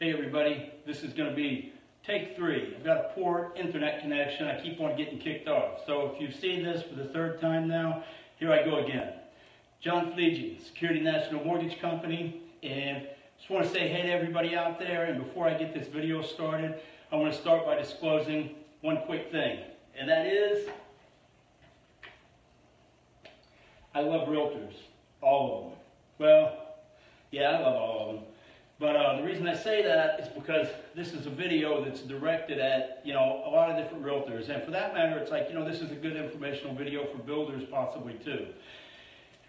Hey everybody, this is going to be take 3. I've got a poor internet connection. I keep on getting kicked off. So if you've seen this for the 3rd time now, here I go again. John Fleege, Security National Mortgage Company, and just want to say hey to everybody out there. And before I get this video started, I want to start by disclosing one quick thing, and that is I love realtors, all of them. Well, yeah, I love all of them. But the reason I say that is because this is a video that's directed at, a lot of different realtors. And for that matter, it's like, this is a good informational video for builders possibly too.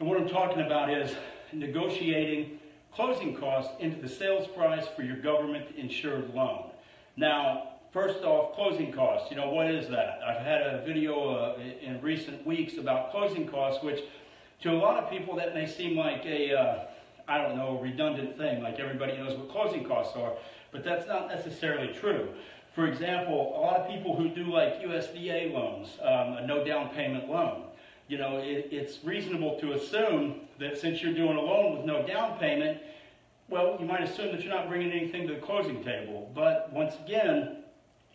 And what I'm talking about is negotiating closing costs into the sales price for your government insured loan. Now, first off, closing costs, what is that? I've had a video in recent weeks about closing costs, which to a lot of people that may seem like a redundant thing, like everybody knows what closing costs are, but that's not necessarily true. For example, a lot of people who do like USDA loans, a no down payment loan, it's reasonable to assume that since you're doing a loan with no down payment, well, you might assume that you're not bringing anything to the closing table. But once again,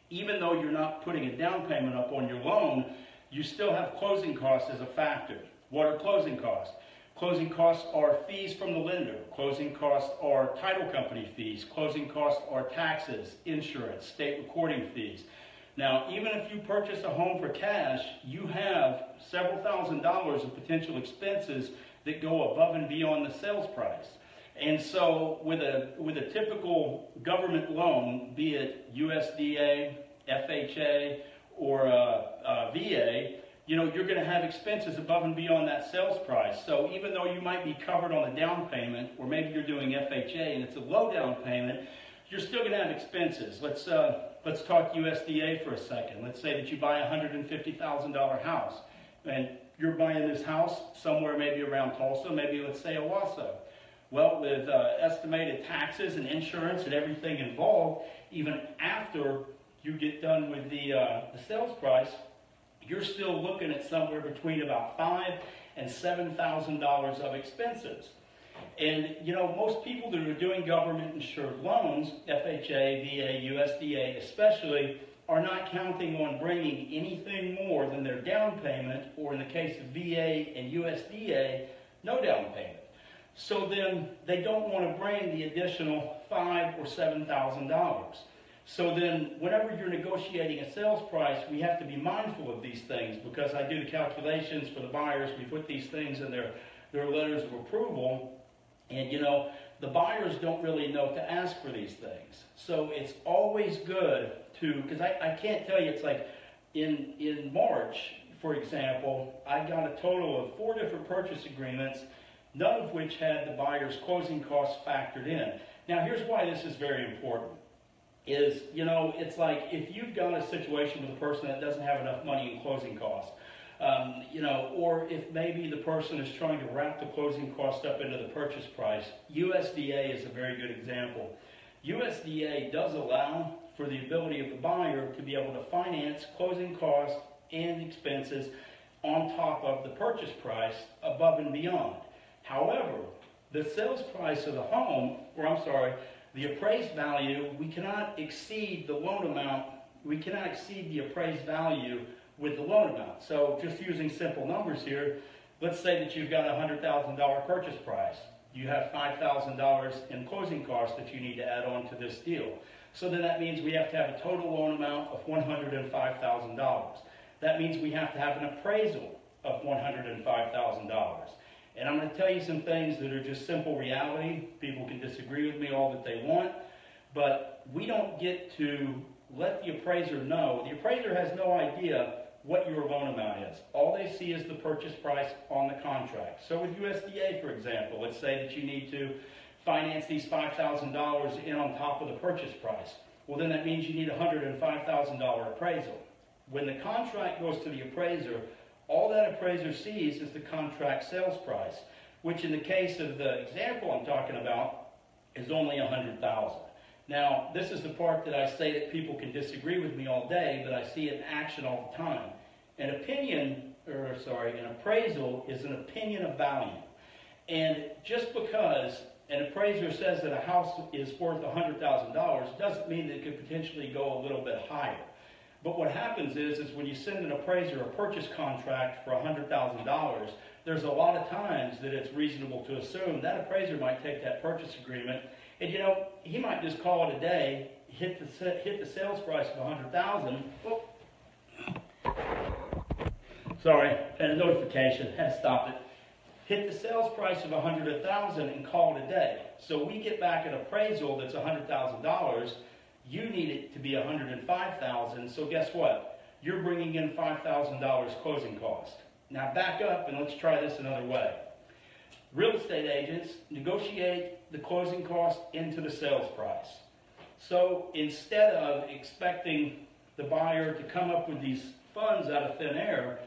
even though you're not putting a down payment up on your loan, you still have closing costs as a factor. What are closing costs? Closing costs are fees from the lender. Closing costs are title company fees. Closing costs are taxes, insurance, state recording fees. Now, even if you purchase a home for cash, you have several $1,000s of potential expenses that go above and beyond the sales price. And so with a typical government loan, be it USDA, FHA, or VA, you're going to have expenses above and beyond that sales price. So even though you might be covered on the down payment, or maybe you're doing FHA and it's a low down payment, you're still going to have expenses. Let's talk USDA for a second. Let's say that you buy a $150,000 house, and you're buying this house somewhere maybe around Tulsa, maybe let's say Owasso. Well, with estimated taxes and insurance and everything involved, even after you get done with the sales price, you're still looking at somewhere between about $5,000 and $7,000 of expenses. And, most people that are doing government-insured loans, FHA, VA, USDA especially, are not counting on bringing anything more than their down payment, or in the case of VA and USDA, no down payment. So then they don't want to bring the additional $5,000 or $7,000. So then whenever you're negotiating a sales price, we have to be mindful of these things, because I do the calculations for the buyers. We put these things in their letters of approval, and the buyers don't really know to ask for these things. So it's always good to, because I can't tell you, it's like in March, for example, I got a total of 4 different purchase agreements, none of which had the buyer's closing costs factored in. Now here's why this is very important. It's like if you've got a situation with a person that doesn't have enough money in closing costs, or if maybe the person is trying to wrap the closing cost up into the purchase price, USDA is a very good example. USDA does allow for the ability of the buyer to be able to finance closing costs and expenses on top of the purchase price above and beyond. However, the sales price of the home, the appraised value, we cannot exceed the loan amount. We cannot exceed the appraised value with the loan amount. So just using simple numbers here, let's say that you've got a $100,000 purchase price. You have $5,000 in closing costs that you need to add on to this deal. So then that means we have to have a total loan amount of $105,000. That means we have to have an appraisal of $105,000. And I'm going to tell you some things that are just simple reality. People can disagree with me all that they want, but we don't get to let the appraiser know. The appraiser has no idea what your loan amount is. All they see is the purchase price on the contract. So with USDA, for example, let's say that you need to finance these $5,000 in on top of the purchase price. Well, then that means you need a $105,000 appraisal. When the contract goes to the appraiser, all that appraiser sees is the contract sales price, which in the case of the example I'm talking about is only $100,000. Now, this is the part that I say that people can disagree with me all day, but I see it in action all the time. An appraisal is an opinion of value. And just because an appraiser says that a house is worth $100,000, doesn't mean that it could potentially go a little bit higher. But what happens is when you send an appraiser a purchase contract for $100,000, there's a lot of times that it's reasonable to assume that appraiser might take that purchase agreement, and you know, he might just call it a day, hit the sales price of $100,000. Sorry, had a notification, had to stop it. Hit the sales price of $100,000 and call it a day. So we get back an appraisal that's $100,000. You need it to be $105,000. So guess what? You're bringing in $5,000 closing cost. Now back up and let's try this another way. Real estate agents negotiate the closing cost into the sales price. So instead of expecting the buyer to come up with these funds out of thin air,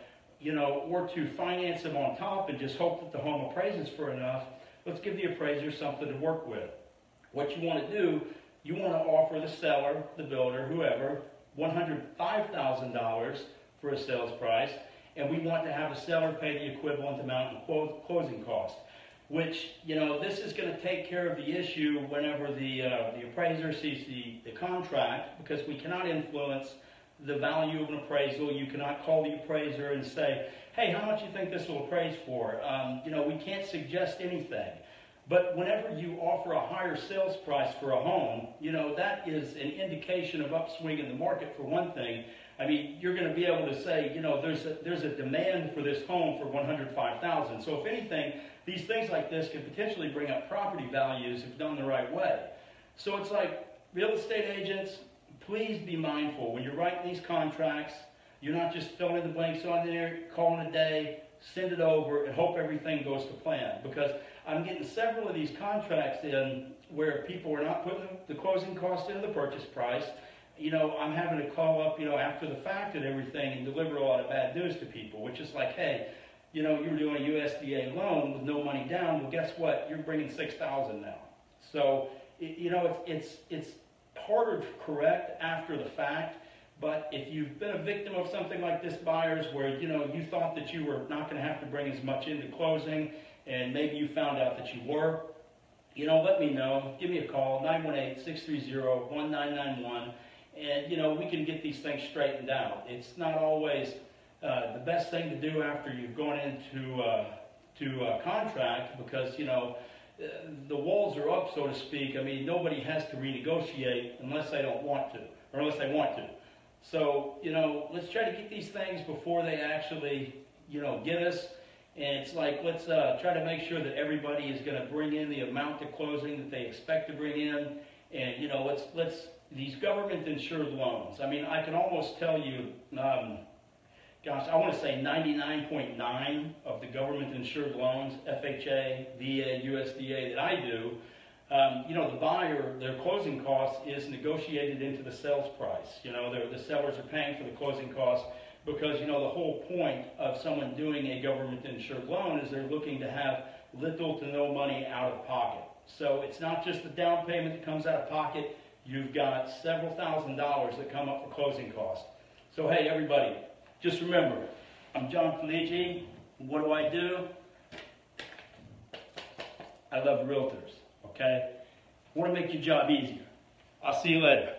you know, or to finance them on top and just hope that the home appraises for enough, let's give the appraiser something to work with. What you want to do, you want to offer the seller, the builder, whoever, $105,000 for a sales price, and we want to have the seller pay the equivalent amount in closing cost. Which, you know, this is going to take care of the issue whenever the appraiser sees the contract, because we cannot influence the value of an appraisal. You cannot call the appraiser and say, hey, how much do you think this will appraise for? You know, we can't suggest anything. But whenever you offer a higher sales price for a home, you know, that is an indication of upswing in the market for one thing. I mean, you're going to be able to say, you know, there's a demand for this home for $105,000. So if anything, these things like this can potentially bring up property values if done the right way. So it's like, real estate agents, please be mindful when you're writing these contracts. You're not just filling in the blanks on there, calling a day, send it over, and hope everything goes to plan. Because I'm getting several of these contracts in where people are not putting the closing cost into the purchase price. You know, I'm having to call up, you know, after the fact and everything and deliver a lot of bad news to people, which is like, hey, you know, you were doing a USDA loan with no money down. Well, guess what? You're bringing $6,000 now. So, you know, it's harder to correct after the fact. But if you've been a victim of something like this, buyers, where, you know, you thought that you were not going to have to bring as much into closing, and maybe you found out that you were, you know, let me know. Give me a call, 918-630-1991. And, you know, we can get these things straightened out. It's not always the best thing to do after you've gone into a contract, because, you know, the walls are up, so to speak. I mean, nobody has to renegotiate unless they don't want to, or unless they want to. So, you know, let's try to get these things before they actually, you know, get us. And it's like, let's try to make sure that everybody is going to bring in the amount to closing that they expect to bring in. And, you know, let's these government-insured loans. I mean, I can almost tell you, gosh, I want to say 99.9 of the government-insured loans, FHA, VA, USDA, that I do, you know, the buyer, their closing cost is negotiated into the sales price. You know, the sellers are paying for the closing costs because, you know, the whole point of someone doing a government-insured loan is they're looking to have little to no money out of pocket. So it's not just the down payment that comes out of pocket. You've got several $1,000s that come up for closing costs. So, hey, everybody, just remember, I'm John Felici. What do? I love realtors, okay? I want to make your job easier. I'll see you later.